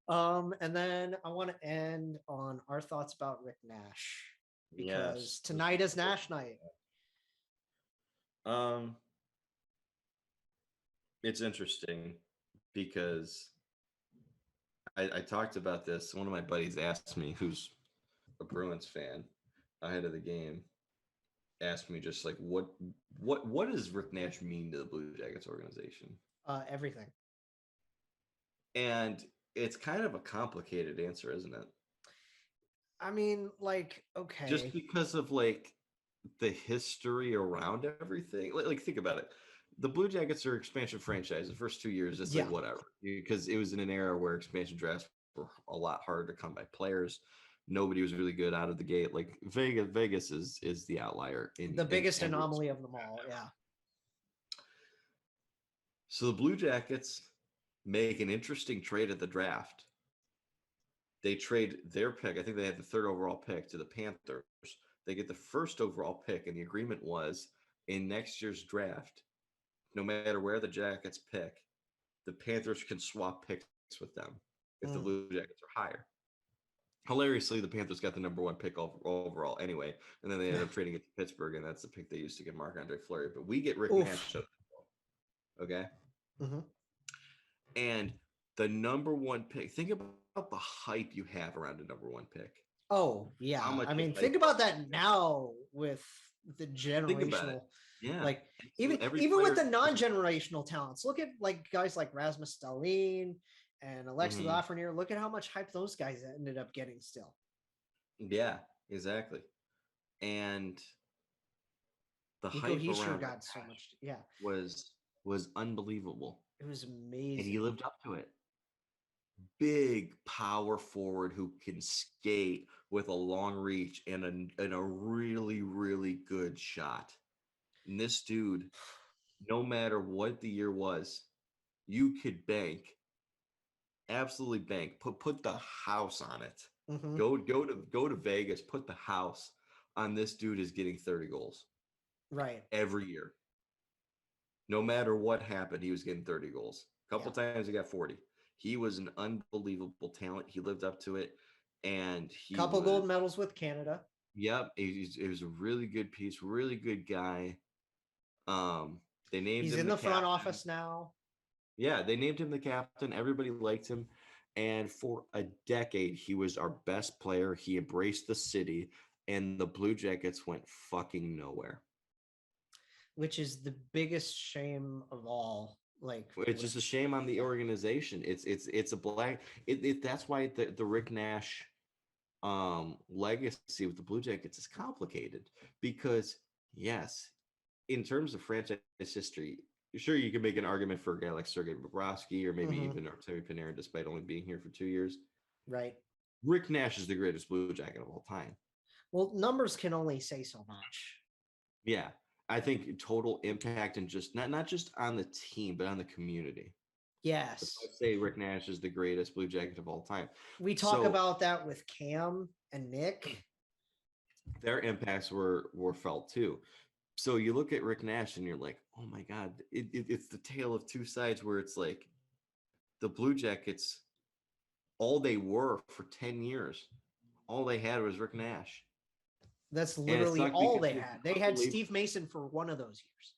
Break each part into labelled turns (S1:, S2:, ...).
S1: And then I want to end on our thoughts about Rick Nash because
S2: Yes.
S1: tonight is Nash night.
S2: Um, it's interesting because I talked about this. One of my buddies asked me, who's a Bruins fan, ahead of the game, asked me just like what does Rick Nash mean to the Blue Jackets organization?
S1: Everything.
S2: And it's kind of a complicated answer, isn't it?
S1: I mean, like,
S2: Just
S1: okay,
S2: because of like the history around everything. Like think about it. The Blue Jackets are expansion franchise. The first 2 years, it's like
S1: yeah.
S2: whatever, because it was in an era where expansion drafts were a lot harder to come by players. Nobody was really good out of the gate. Like Vegas is the outlier
S1: The
S2: in
S1: biggest
S2: every
S1: anomaly
S2: respect.
S1: of them all. Yeah.
S2: So the Blue Jackets make an interesting trade at the draft. They trade their pick. I think they had the third overall pick to the Panthers. They get the first overall pick, and the agreement was in next year's draft, no matter where the Jackets pick, the Panthers can swap picks with them if the
S1: Mm.
S2: Blue Jackets are higher. Hilariously, the Panthers got the number one pick overall anyway, and then they ended up trading it to Pittsburgh, and that's the pick they used to get Marc-Andre Fleury. But we get Rick
S1: Oof.
S2: Nash, okay?
S1: Mm-hmm.
S2: And the number one pick, think about the hype you have around a number one pick.
S1: Oh,
S2: How
S1: yeah.
S2: much
S1: I mean,
S2: hype
S1: think about that now with the
S2: think about it.
S1: generational,
S2: Yeah.
S1: like
S2: And so
S1: even
S2: every
S1: even with
S2: player
S1: the
S2: goes,
S1: non-generational talents. Look at like guys like Rasmus Dahlin and Alexi
S2: mhm,
S1: Lafreniere. Look at how much hype those guys ended up getting still.
S2: yeah, exactly. And the
S1: Nico
S2: hype
S1: Heischer
S2: around Rick
S1: got so
S2: Nash
S1: much. Yeah,
S2: was unbelievable.
S1: it was
S2: And he
S1: amazing.
S2: lived up to it. Big power forward who can skate with a long reach and a really, really good shot. And this dude, no matter what the year was, you could bank, absolutely bank, put the house on it.
S1: Mm-hmm.
S2: Go to Vegas, put the house on this dude is getting 30 goals
S1: Right.
S2: every year. No matter what happened, he was getting 30 goals. A couple
S1: Yeah.
S2: times he got 40. He was an unbelievable talent. He lived up to it. And he
S1: Couple
S2: was,
S1: gold medals with Canada.
S2: yep, he was a really good piece, really good guy. Um, they named
S1: He's
S2: him
S1: in
S2: the
S1: the front
S2: captain.
S1: office now.
S2: Yeah, they named him the captain. Everybody liked him. And for a decade, he was our best player. He embraced the city, and the Blue Jackets went fucking nowhere.
S1: Which is the biggest shame of all. Like
S2: It's
S1: with
S2: just a shame on the
S1: yeah.
S2: organization. It's a black. That's why the Rick Nash legacy with the Blue Jackets is complicated because yes, in terms of franchise history, sure you can make an argument for a guy like Sergei Bobrovsky or maybe
S1: Mm-hmm.
S2: even Artemi Panarin, despite only being here for 2 years.
S1: Right.
S2: Rick Nash is the greatest Blue Jacket of all time.
S1: Well, numbers can only say so much.
S2: Yeah, I think total impact and just not just on the team but on the community. That's why I
S1: Yes.
S2: say Rick Nash is the greatest Blue Jacket of all time.
S1: We talk
S2: So
S1: about that with Cam and Nick.
S2: their impacts were felt too. So you look at Rick Nash and you're like, oh my god, it's the tale of two sides where it's like the Blue Jackets, all they were for 10 years, all they had was Rick Nash,
S1: That's
S2: and it
S1: literally
S2: sucked
S1: all
S2: because
S1: they
S2: it was
S1: had. They had
S2: unbelievable.
S1: Steve Mason for one of those years.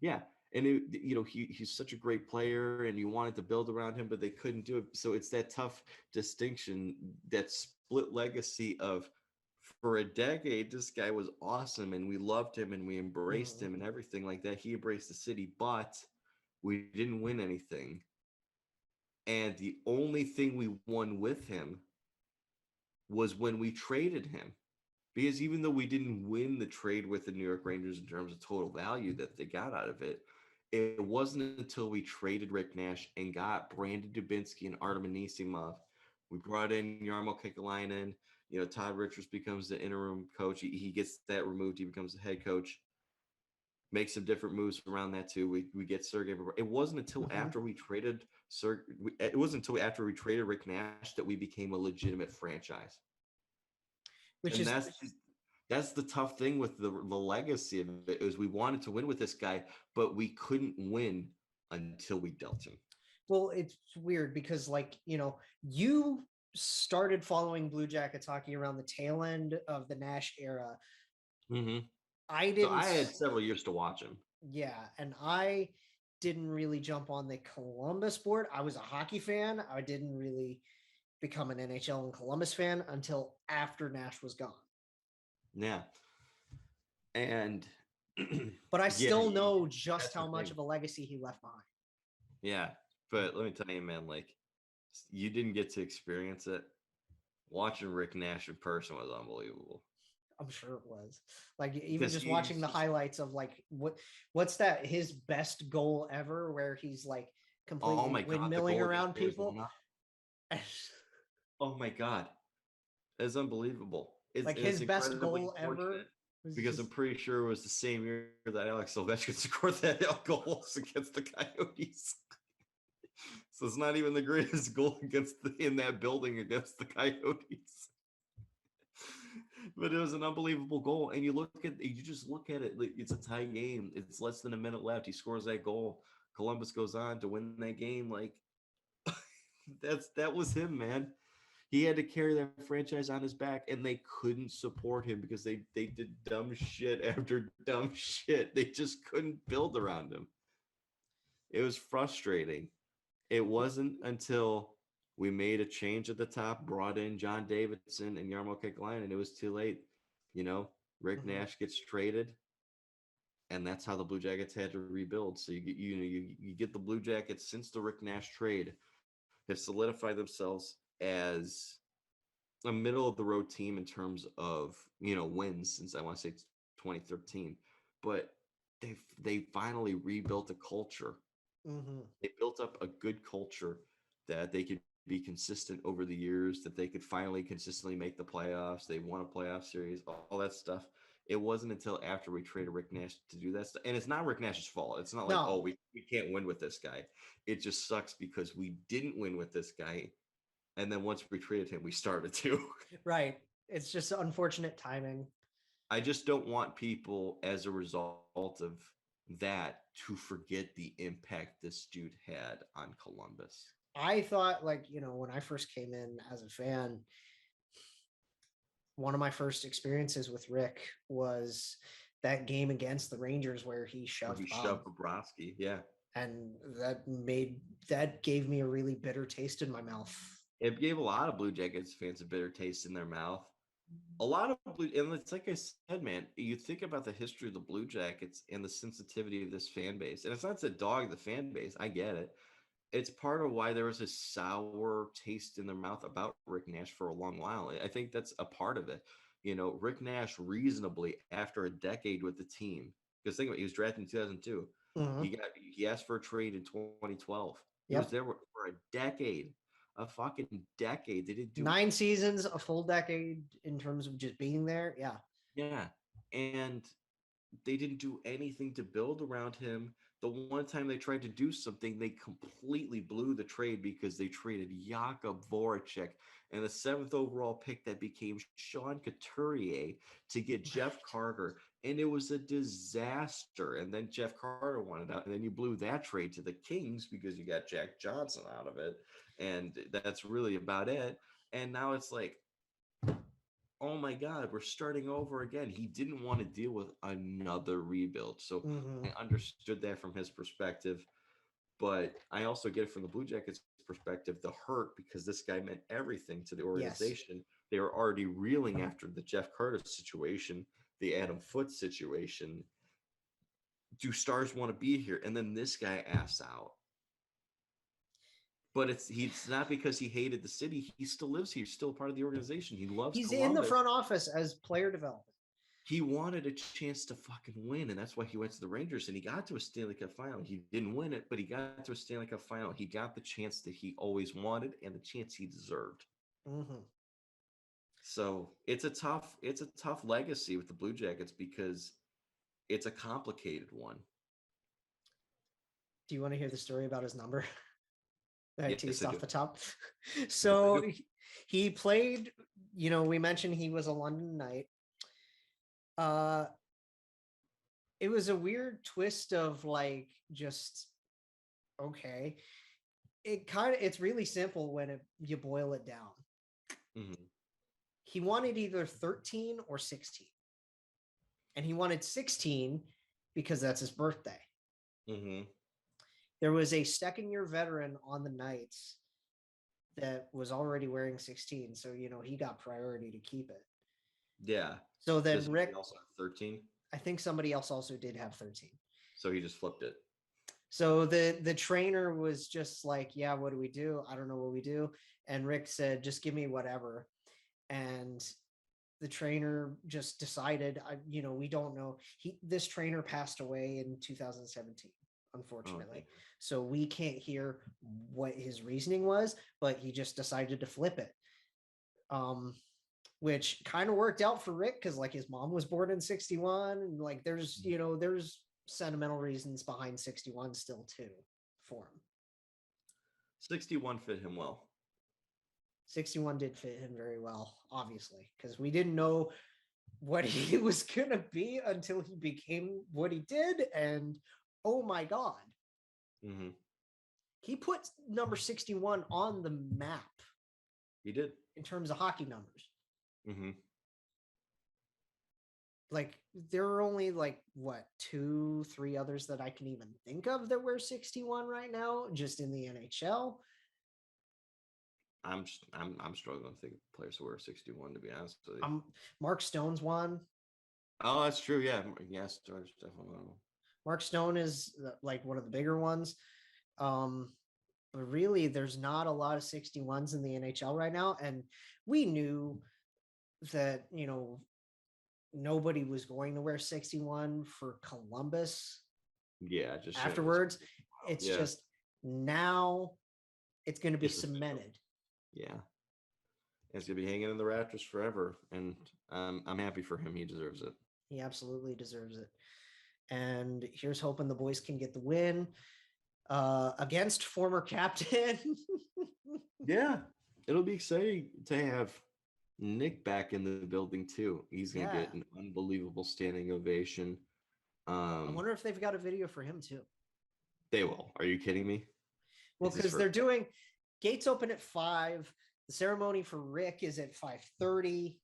S2: Yeah, and he's such a great player, and you wanted to build around him, but they couldn't do it. So it's that tough distinction, that split legacy of for a decade, this guy was awesome, and we loved him, and we embraced him,
S1: Mm-hmm.
S2: and everything like that. He embraced the city, but we didn't win anything. And the only thing we won with him was when we traded him. Because even though we didn't win the trade with the New York Rangers in terms of total value that they got out of it, it wasn't until we traded Rick Nash and got Brandon Dubinsky and Artem Anisimov. We brought in Yarmo Kekalainen. Todd Richards becomes the interim coach. He gets that removed. He becomes the head coach. Make some different moves around that too. We get Sergey. It wasn't until
S1: Mm-hmm.
S2: after we traded It wasn't until after we traded Rick Nash that we became a legitimate franchise.
S1: Which
S2: And
S1: is
S2: that's the tough thing with the legacy of it is we wanted to win with this guy, but we couldn't win until we dealt him.
S1: Well, it's weird because, like, you started following Blue Jackets hockey around the tail end of the Nash era.
S2: Mm-hmm.
S1: I
S2: So
S1: didn't,
S2: I had several years to watch him.
S1: yeah, and I didn't really jump on the Columbus board. I was a hockey fan. I didn't really become an NHL and Columbus fan until after Nash was gone.
S2: Yeah. And
S1: But I
S2: yeah,
S1: still know just
S2: that's the
S1: how much
S2: thing.
S1: of a legacy he left behind.
S2: Yeah. But let me tell you, man, like you didn't get to experience it. Watching Rick Nash in person was unbelievable.
S1: I'm sure it was. Like, even
S2: Because
S1: just watching
S2: he's
S1: the
S2: just,
S1: highlights of, like, what's that, his best goal ever, where he's like
S2: oh
S1: completely
S2: my God, the
S1: windmilling
S2: goal against
S1: around people.
S2: Arizona. Oh my God. It's unbelievable.
S1: Like,
S2: It's
S1: his best
S2: incredibly
S1: goal
S2: unfortunate
S1: ever was
S2: because I'm
S1: just
S2: pretty sure it was the same year that Alex Ovechkin scored that goals against the Coyotes. So it's not even the greatest goal in that building against the Coyotes. But it was an unbelievable goal. And you just look at it, like it's a tie game. It's less than a minute left. He scores that goal. Columbus goes on to win that game. Like that was him, man. He had to carry that franchise on his back, and they couldn't support him because they did dumb shit after dumb shit. They just couldn't build around him. It was frustrating. It wasn't until we made a change at the top, brought in John Davidson and Yarmo Kekalainen, and it was too late. You know, Rick
S1: mhm.
S2: Nash gets traded, and that's how the Blue Jackets had to rebuild. So you get the Blue Jackets since the Rick Nash trade have solidified themselves as a middle of the road team in terms of wins since I want to say 2013, but they finally rebuilt a culture.
S1: Mhm.
S2: They built up a good culture that they could be consistent over the years, that they could finally consistently make the playoffs. They won a playoff series, all that stuff. It wasn't until after we traded Rick Nash to do that stuff. And it's not Rick Nash's fault. It's not like, oh,
S1: No,
S2: we can't win with this guy. It just sucks because we didn't win with this guy. And then once we traded him, we started to.
S1: right. It's just unfortunate timing.
S2: I just don't want people as a result of that to forget the impact this dude had on Columbus.
S1: I thought, like, when I first came in as a fan, one of my first experiences with Rick was that game against the Rangers where he
S2: Where he
S1: shoved Bob,
S2: shoved Bobrovsky. Yeah.
S1: and that gave me a really bitter taste in my mouth.
S2: It gave a lot of Blue Jackets fans a bitter taste in their mouth. A lot of Blue, and it's like I said, man, you think about the history of the Blue Jackets and the sensitivity of this fan base. And it's not to dog the fan base. I get it. It's part of why there was a sour taste in their mouth about Rick Nash for a long while. I think that's a part of it. Rick Nash reasonably after a decade with the team, because think about it, he was drafted in 2002.
S1: Mhm.
S2: He asked for a trade in 2012. He was
S1: Yep.
S2: there for a decade, a fucking decade. They didn't do
S1: 9 seasons, a full decade in terms of just being there. Yeah.
S2: yeah, and they didn't do anything to build around him. The one time they tried to do something, they completely blew the trade because they traded Jakub Voracek and the seventh overall pick that became Sean Couturier to get Jeff Carter. And it was a disaster. And then Jeff Carter wanted out. And then you blew that trade to the Kings because you got Jack Johnson out of it. And that's really about it. And now it's like, oh my God, we're starting over again. He didn't want to deal with another rebuild. So
S1: Mhm.
S2: I understood that from his perspective. But I also get it from the Blue Jackets perspective, the hurt, because this guy meant everything to the
S1: Yes.
S2: organization. They were already reeling after the Jeff Carter situation, the Adam Foote situation. Do stars want to be here? And then this guy asks out. But he's not because he hated the city. He still lives here. He's still part of the organization. He loves
S1: He's in the
S2: Columbus.
S1: front office as player development.
S2: He wanted a chance to fucking win, and that's why he went to the Rangers and he got to a Stanley Cup final. He didn't win it, but he got to a Stanley Cup final. He got the chance that he always wanted and the chance he deserved.
S1: Mhm.
S2: So it's a tough legacy with the Blue Jackets because it's a complicated one.
S1: Do you want to hear the story about his number that I
S2: Yes,
S1: teased
S2: I
S1: off
S2: do.
S1: the top?
S2: Yes, I
S1: So
S2: do.
S1: he played, we mentioned he was a London Knight. Uh, it was a weird twist of, like, just okay. it's really simple when you boil it down.
S2: Mm-hmm.
S1: He wanted either 13 or 16. And he wanted 16 because that's his birthday.
S2: Mm-hmm.
S1: There was a second year veteran on the Knights that was already wearing 16. So, he got priority to keep it.
S2: Yeah.
S1: So then
S2: Does
S1: Rick
S2: he also have 13?
S1: I think somebody else also did have 13.
S2: So he just flipped it.
S1: So the trainer was just like, yeah, what do we do? I don't know what we do. And Rick said, just give me whatever. And the trainer just decided, we don't know. This trainer passed away in 2017, unfortunately.
S2: Oh,
S1: so we can't hear what his reasoning was, but he just decided to flip it. Which kind of worked out for Rick because like his mom was born in 61 and like there's sentimental reasons behind 61 still too for him.
S2: 61 fit him well.
S1: 61 did fit him very well, obviously, because we didn't know what he was going to be until he became what he did. And oh my God,
S2: Mm-hmm.
S1: he put number 61 on the map.
S2: He did.
S1: In terms of hockey numbers.
S2: Mm-hmm.
S1: Like there are only like what 2-3 others that I can even think of that wear 61 right now, just in the NHL.
S2: I'm struggling to think of players who wear 61, to be honest with you.
S1: Mark Stone's one.
S2: Oh, that's true. Yeah, yes, Stone's definitely one.
S1: Mark Stone is like one of the bigger ones. But really, there's not a lot of 61s in the NHL right now, and we knew that nobody was going to wear 61 for Columbus.
S2: Yeah, just
S1: afterwards. It's just now it's going to be cemented.
S2: Yeah. It's going to be hanging in the rafters forever. And I'm happy for him. He deserves it.
S1: He absolutely deserves it. And here's hoping the boys can get the win against former captain.
S2: Yeah. It'll be exciting to have Nick back in the building, too. He's going to get an unbelievable standing ovation.
S1: I wonder if they've got a video for him, too.
S2: They will. Are you kidding me?
S1: Well, because they're doing gates open at 5. The ceremony for Rick is at 5:30.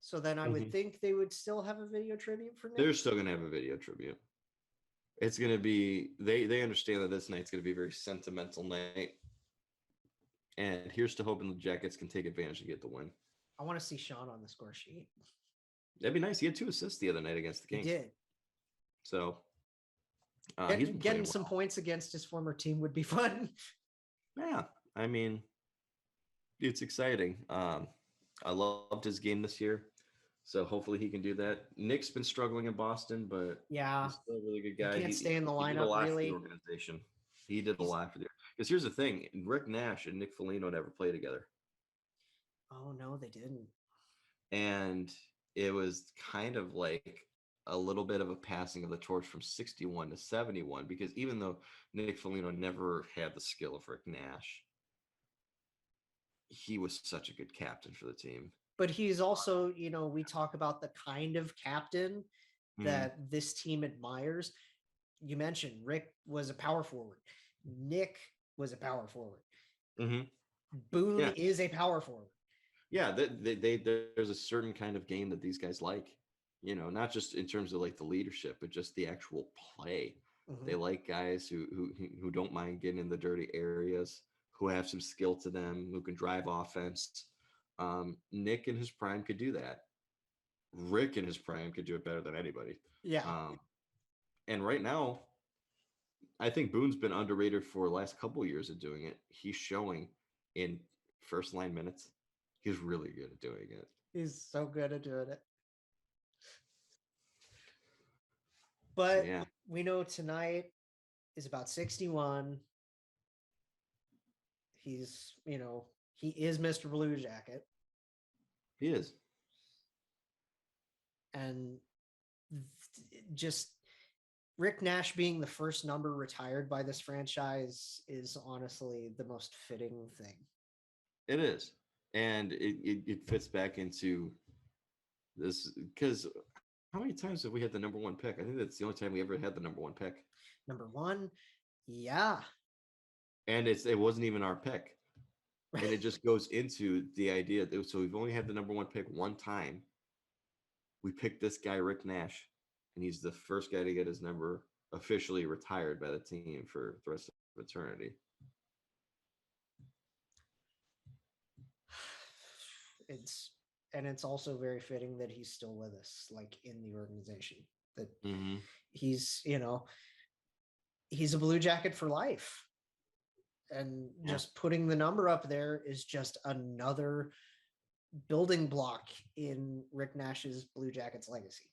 S1: So then I would think they would still have a video tribute for Nick.
S2: They're still going to have a video tribute. It's going to be, they understand that this night's going to be a very sentimental night. And here's to hoping the Jackets can take advantage and get the win.
S1: I want to see Sean on the score sheet.
S2: That'd be nice. He had 2 assists the other night against the Kings.
S1: He did.
S2: So
S1: he's getting some points against his former team would be fun.
S2: Yeah. I mean, it's exciting. I loved his game this year. So hopefully he can do that. Nick's been struggling in Boston, but
S1: yeah,
S2: he's still a really good guy.
S1: He can't stay in the lineup,
S2: did a lot
S1: really.
S2: For the organization. He did a lot for the. Because here's the thing: Rick Nash and Nick Fellino never played together.
S1: Oh no, they didn't.
S2: And it was kind of like a little bit of a passing of the torch from 61 to 71, because even though Nick Fellino never had the skill of Rick Nash, he was such a good captain for the team.
S1: But he's also, we talk about the kind of captain that this team admires. You mentioned Rick was a power forward. Nick was a power forward. Boone is a power forward.
S2: Yeah, there's a certain kind of game that these guys like, not just in terms of like the leadership, but just the actual play. They like guys who don't mind getting in the dirty areas, who have some skill to them, who can drive offense. Nick in his prime could do that. Rick in his prime could do it better than anybody.
S1: Yeah.
S2: And right now, I think Boone's been underrated for the last couple of years of doing it. He's showing in first line minutes. He's really good at doing it.
S1: He's so good at doing it. But we know tonight is about 61. He's, he is Mr. Blue Jacket.
S2: He is.
S1: And just Rick Nash being the first number retired by this franchise is honestly the most fitting thing.
S2: It is. And it fits back into this, because how many times have we had the number 1 pick? I think that's the only time we ever had the number 1 pick.
S1: Number 1? Yeah.
S2: And it wasn't even our pick. And it just goes into the idea that so we've only had the number one pick one time. We picked this guy, Rick Nash, and he's the first guy to get his number officially retired by the team for the rest of eternity.
S1: It's and it's also very fitting that he's still with us, like in the organization. That
S2: Mm-hmm.
S1: he's, he's a Blue Jacket for life. And
S2: Yeah.
S1: just putting the number up there is just another building block in Rick Nash's Blue Jackets legacy.